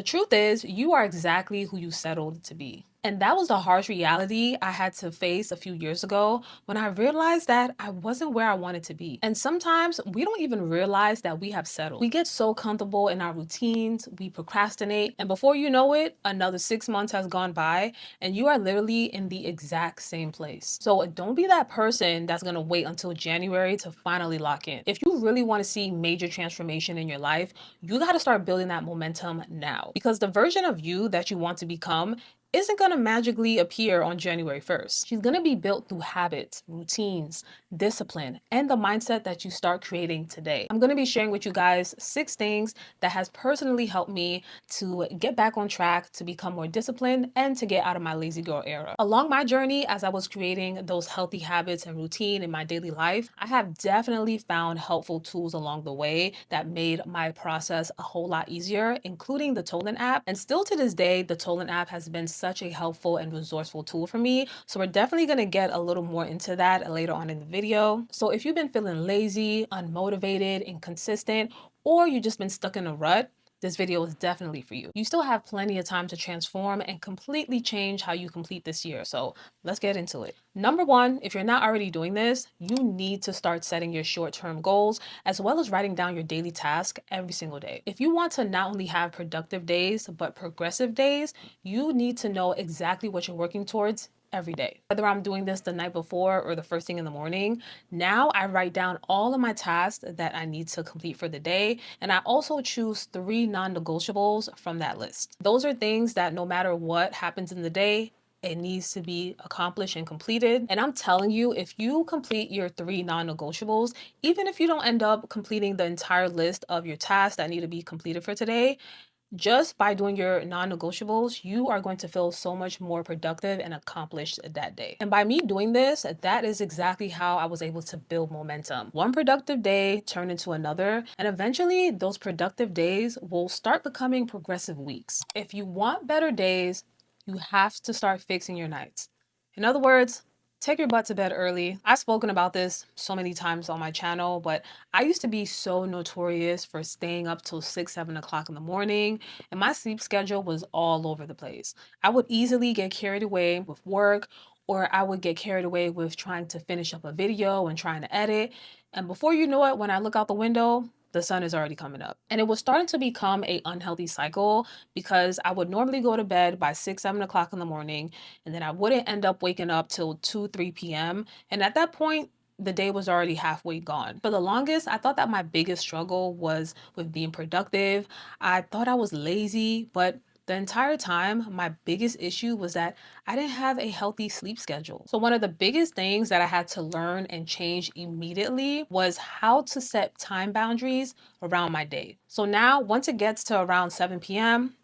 truth is, you are exactly who you settled to be. And that was the harsh reality I had to face a few years ago when I realized that I wasn't where I wanted to be. And sometimes we don't even realize that we have settled. We get so comfortable in our routines, we procrastinate, and before you know it, another 6 months has gone by and you are literally in the exact same place. So don't be that person that's gonna wait until January to finally lock in. If you really wanna see major transformation in your life, you gotta start building that momentum now, because the version of you that you want to become isn't going to magically appear on January 1st. She's going to be built through habits, routines, discipline, and the mindset that you start creating today. I'm going to be sharing with you guys 6 things that has personally helped me to get back on track, to become more disciplined, and to get out of my lazy girl era. Along my journey, as I was creating those healthy habits and routine in my daily life, I have definitely found helpful tools along the way that made my process a whole lot easier, including the Tolan app. And still to this day, the Tolan app has been such a helpful and resourceful tool for me. So we're definitely going to get a little more into that later on in the video. So if you've been feeling lazy, unmotivated, inconsistent, or you've just been stuck in a rut, this video is definitely for you. You still have plenty of time to transform and completely change how you complete this year. So let's get into it. Number one, if you're not already doing this, you need to start setting your short-term goals as well as writing down your daily task every single day. If you want to not only have productive days, but progressive days, you need to know exactly what you're working towards every day. Whether I'm doing this the night before or the first thing in the morning, now I write down all of my tasks that I need to complete for the day. And I also choose 3 non-negotiables from that list. Those are things that no matter what happens in the day, it needs to be accomplished and completed. And I'm telling you, if you complete your 3 non-negotiables, even if you don't end up completing the entire list of your tasks that need to be completed for today, just by doing your non-negotiables, you are going to feel so much more productive and accomplished that day. And by me doing this, that is exactly how I was able to build momentum. One productive day turned into another, and eventually those productive days will start becoming progressive weeks. If you want better days, you have to start fixing your nights. In other words, take your butt to bed early. I've spoken about this so many times on my channel, but I used to be so notorious for staying up till 6, 7 o'clock in the morning, and my sleep schedule was all over the place. I would easily get carried away with work, or I would get carried away with trying to finish up a video and trying to edit. And before you know it, when I look out the window, the sun is already coming up. And it was starting to become a unhealthy cycle because I would normally go to bed by 6, 7 o'clock in the morning, and then I wouldn't end up waking up till 2, 3 p.m. And at that point, the day was already halfway gone. For the longest, I thought that my biggest struggle was with being productive. I thought I was lazy, but the entire time, my biggest issue was that I didn't have a healthy sleep schedule. So one of the biggest things that I had to learn and change immediately was how to set time boundaries around my day. So now, once it gets to around 7 p.m.,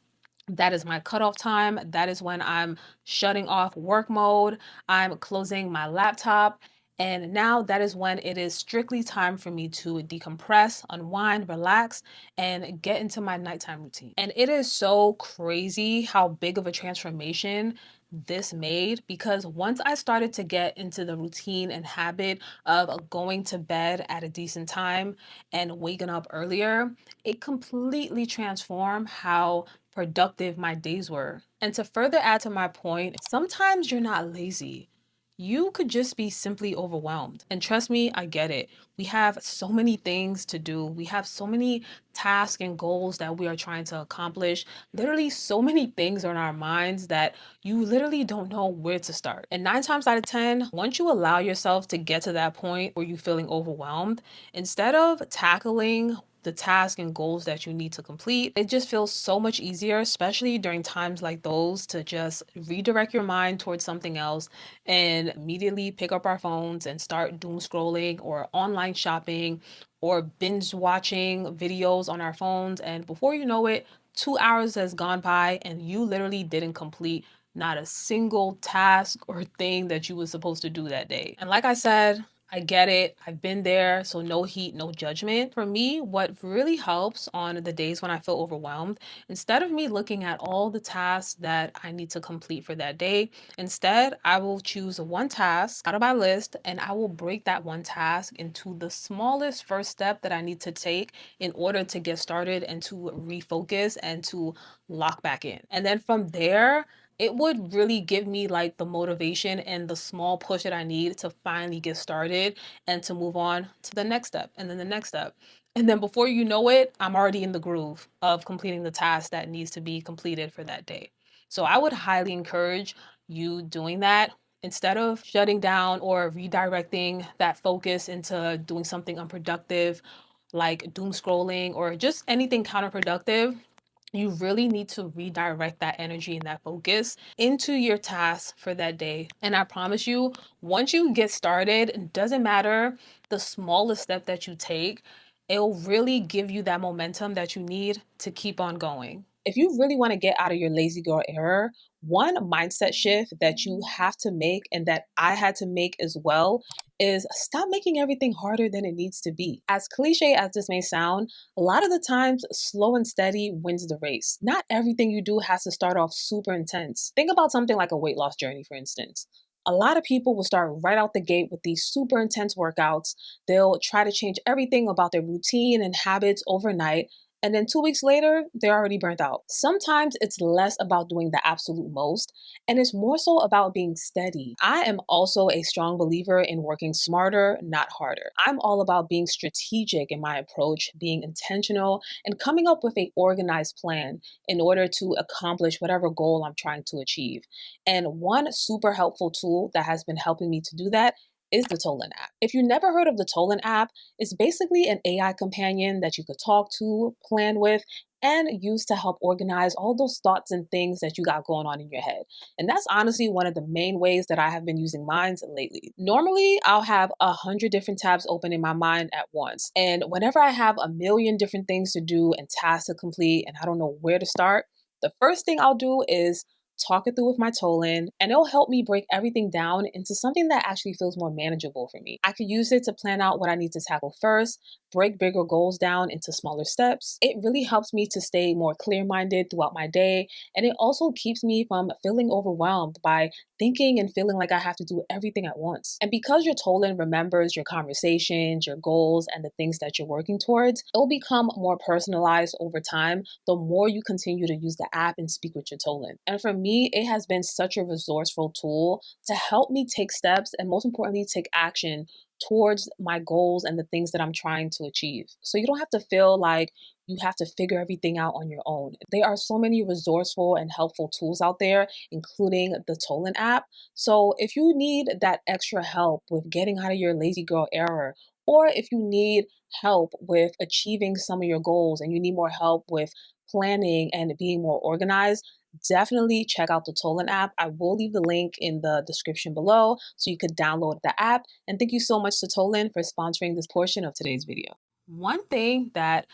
that is my cutoff time. That is when I'm shutting off work mode. I'm closing my laptop. And now that is when it is strictly time for me to decompress, unwind, relax, and get into my nighttime routine. And it is so crazy how big of a transformation this made, because once I started to get into the routine and habit of going to bed at a decent time and waking up earlier, it completely transformed how productive my days were. And to further add to my point, sometimes you're not lazy. You could just be simply overwhelmed. And trust me, I get it. We have so many things to do. We have so many tasks and goals that we are trying to accomplish. Literally, so many things on our minds that you literally don't know where to start. And 9 times out of 10, once you allow yourself to get to that point where you're feeling overwhelmed, instead of tackling the tasks and goals that you need to complete, it just feels so much easier, especially during times like those, to just redirect your mind towards something else and immediately pick up our phones and start doom scrolling or online shopping or binge watching videos on our phones. And before you know it, 2 hours has gone by and you literally didn't complete not a single task or thing that you were supposed to do that day. And like I said, I get it. I've been there. So no heat, no judgment. For me, what really helps on the days when I feel overwhelmed, instead of me looking at all the tasks that I need to complete for that day, instead, I will choose one task out of my list and I will break that one task into the smallest first step that I need to take in order to get started and to refocus and to lock back in. And then from there, it would really give me like the motivation and the small push that I need to finally get started and to move on to the next step and then the next step. And then before you know it, I'm already in the groove of completing the task that needs to be completed for that day. So I would highly encourage you doing that instead of shutting down or redirecting that focus into doing something unproductive like doom scrolling or just anything counterproductive. You really need to redirect that energy and that focus into your task for that day. And I promise you, once you get started, it doesn't matter the smallest step that you take, it'll really give you that momentum that you need to keep on going. If you really want to get out of your lazy girl era, one mindset shift that you have to make and that I had to make as well is stop making everything harder than it needs to be. As cliche as this may sound, a lot of the times, slow and steady wins the race. Not everything you do has to start off super intense. Think about something like a weight loss journey, for instance. A lot of people will start right out the gate with these super intense workouts. They'll try to change everything about their routine and habits overnight. And then 2 weeks later, they're already burnt out. Sometimes it's less about doing the absolute most and it's more so about being steady. I am also a strong believer in working smarter, not harder. I'm all about being strategic in my approach, being intentional, and coming up with a organized plan in order to accomplish whatever goal I'm trying to achieve. And one super helpful tool that has been helping me to do that is the Tolan app. If you never heard of the Tolan app, it's basically an AI companion that you could talk to, plan with, and use to help organize all those thoughts and things that you got going on in your head. And that's honestly one of the main ways that I have been using mine lately. Normally, I'll have 100 different tabs open in my mind at once. And whenever I have a million different things to do and tasks to complete and I don't know where to start, the first thing I'll do is talk it through with my Tolan, and it'll help me break everything down into something that actually feels more manageable for me. I could use it to plan out what I need to tackle first, break bigger goals down into smaller steps. It really helps me to stay more clear minded throughout my day, and it also keeps me from feeling overwhelmed by thinking and feeling like I have to do everything at once. And because your Tolan remembers your conversations, your goals, and the things that you're working towards, it'll become more personalized over time the more you continue to use the app and speak with your Tolan. And for me, it has been such a resourceful tool to help me take steps and most importantly, take action towards my goals and the things that I'm trying to achieve. So you don't have to feel like you have to figure everything out on your own. There are so many resourceful and helpful tools out there, including the Tolan app. So if you need that extra help with getting out of your lazy girl era, or if you need help with achieving some of your goals and you need more help with planning and being more organized, definitely check out the Tolan app. I will leave the link in the description below so you could download the app. And thank you so much to Tolan for sponsoring this portion of today's video. One thing that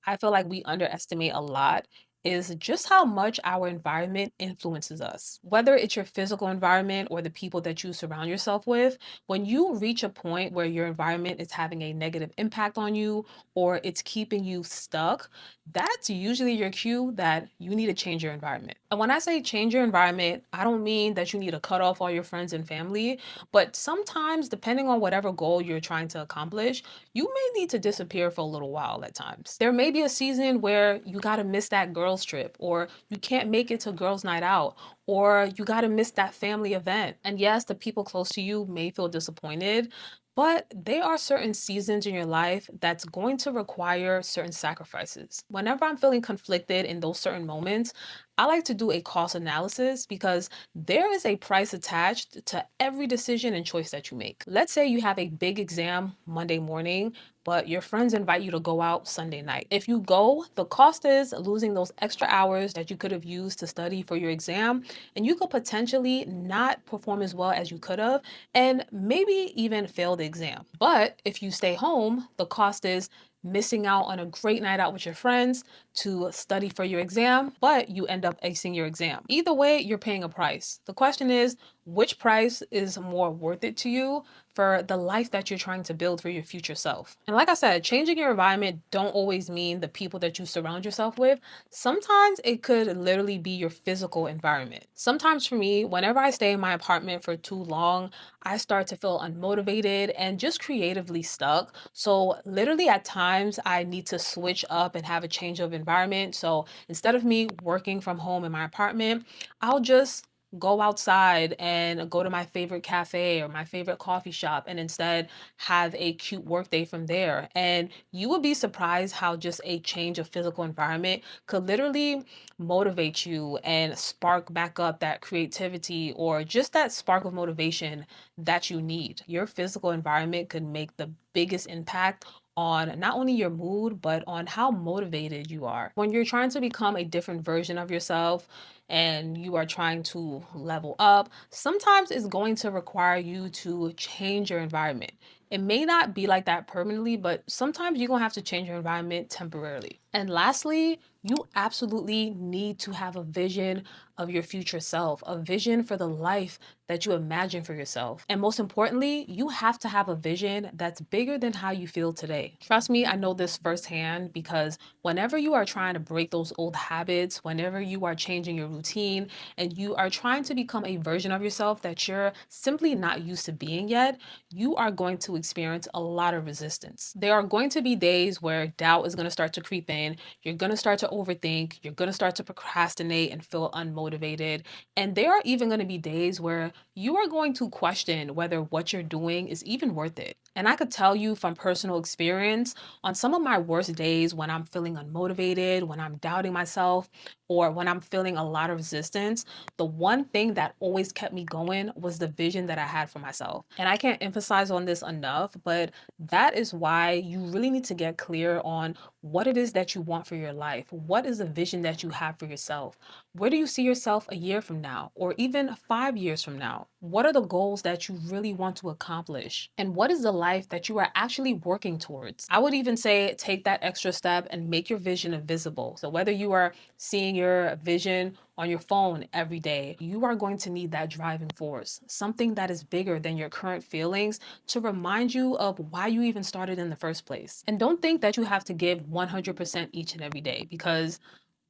I feel like we underestimate a lot is just how much our environment influences us. Whether it's your physical environment or the people that you surround yourself with, when you reach a point where your environment is having a negative impact on you or it's keeping you stuck, that's usually your cue that you need to change your environment. And when I say change your environment, I don't mean that you need to cut off all your friends and family, but sometimes, depending on whatever goal you're trying to accomplish, you may need to disappear for a little while at times. There may be a season where you got to miss that girls trip or you can't make it to girls night out or you got to miss that family event. And yes, the people close to you may feel disappointed, but there are certain seasons in your life that's going to require certain sacrifices. Whenever I'm feeling conflicted in those certain moments, I like to do a cost analysis because there is a price attached to every decision and choice that you make. Let's say you have a big exam Monday morning, but your friends invite you to go out Sunday night. If you go, the cost is losing those extra hours that you could have used to study for your exam, and you could potentially not perform as well as you could have, and maybe even fail the exam. But if you stay home, the cost is missing out on a great night out with your friends, to study for your exam, but you end up acing your exam. Either way, you're paying a price. The question is, which price is more worth it to you for the life that you're trying to build for your future self? And like I said, changing your environment don't always mean the people that you surround yourself with. Sometimes it could literally be your physical environment. Sometimes for me, whenever I stay in my apartment for too long, I start to feel unmotivated and just creatively stuck. So literally at times I need to switch up and have a change of environment. So instead of me working from home in my apartment, I'll just go outside and go to my favorite cafe or my favorite coffee shop and instead have a cute work day from there. And you would be surprised how just a change of physical environment could literally motivate you and spark back up that creativity or just that spark of motivation that you need. Your physical environment could make the biggest impact on not only your mood, but on how motivated you are. When you're trying to become a different version of yourself and you are trying to level up, sometimes it's going to require you to change your environment. It may not be like that permanently, but sometimes you're gonna have to change your environment temporarily. And lastly, you absolutely need to have a vision of your future self, a vision for the life that you imagine for yourself. And most importantly, you have to have a vision that's bigger than how you feel today. Trust me, I know this firsthand because whenever you are trying to break those old habits, whenever you are changing your routine and you are trying to become a version of yourself that you're simply not used to being yet, you are going to experience a lot of resistance. There are going to be days where doubt is going to start to creep in. You're going to start to overthink. You're going to start to procrastinate and feel unmotivated. And there are even going to be days where you are going to question whether what you're doing is even worth it. And I could tell you from personal experience, on some of my worst days when I'm feeling unmotivated, when I'm doubting myself, or when I'm feeling a lot of resistance, the one thing that always kept me going was the vision that I had for myself. And I can't emphasize on this enough, but that is why you really need to get clear on what it is that you want for your life. What is the vision that you have for yourself? Where do you see yourself a year from now or even 5 years from now? What are the goals that you really want to accomplish? And what is the life that you are actually working towards? I would even say take that extra step and make your vision visible. So whether you are seeing your vision on your phone every day, you are going to need that driving force, something that is bigger than your current feelings to remind you of why you even started in the first place. And don't think that you have to give 100% each and every day because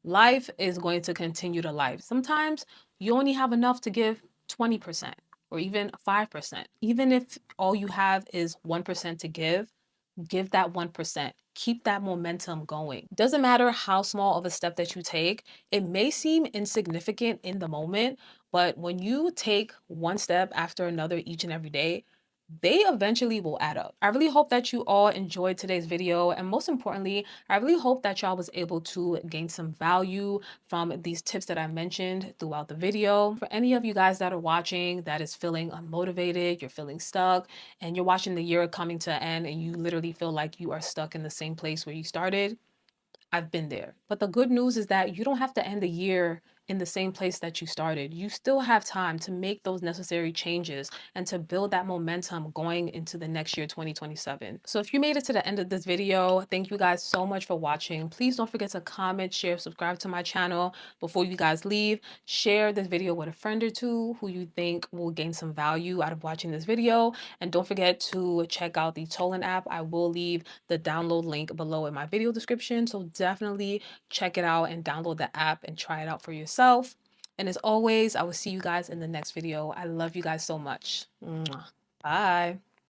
life is going to continue to life. Sometimes you only have enough to give 20% or even 5%. Even if all you have is 1% to give that 1%. Keep that momentum going. Doesn't matter how small of a step that you take, it may seem insignificant in the moment, but when you take one step after another each and every day, they eventually will add up. I really hope that you all enjoyed today's video. And most importantly, I really hope that y'all was able to gain some value from these tips that I mentioned throughout the video. For any of you guys that are watching that is feeling unmotivated, you're feeling stuck, and you're watching the year coming to an end and you literally feel like you are stuck in the same place where you started, I've been there. But the good news is that you don't have to end the year in the same place that you started. You still have time to make those necessary changes and to build that momentum going into the next year, 2027. So if you made it to the end of this video, thank you guys so much for watching. Please don't forget to comment, share, subscribe to my channel before you guys leave. Share this video with a friend or two who you think will gain some value out of watching this video. And don't forget to check out the Tolan app. I will leave the download link below in my video description. So definitely check it out and download the app and try it out for yourself. And as always, I will see you guys in the next video. I love you guys so much. Mwah. Bye.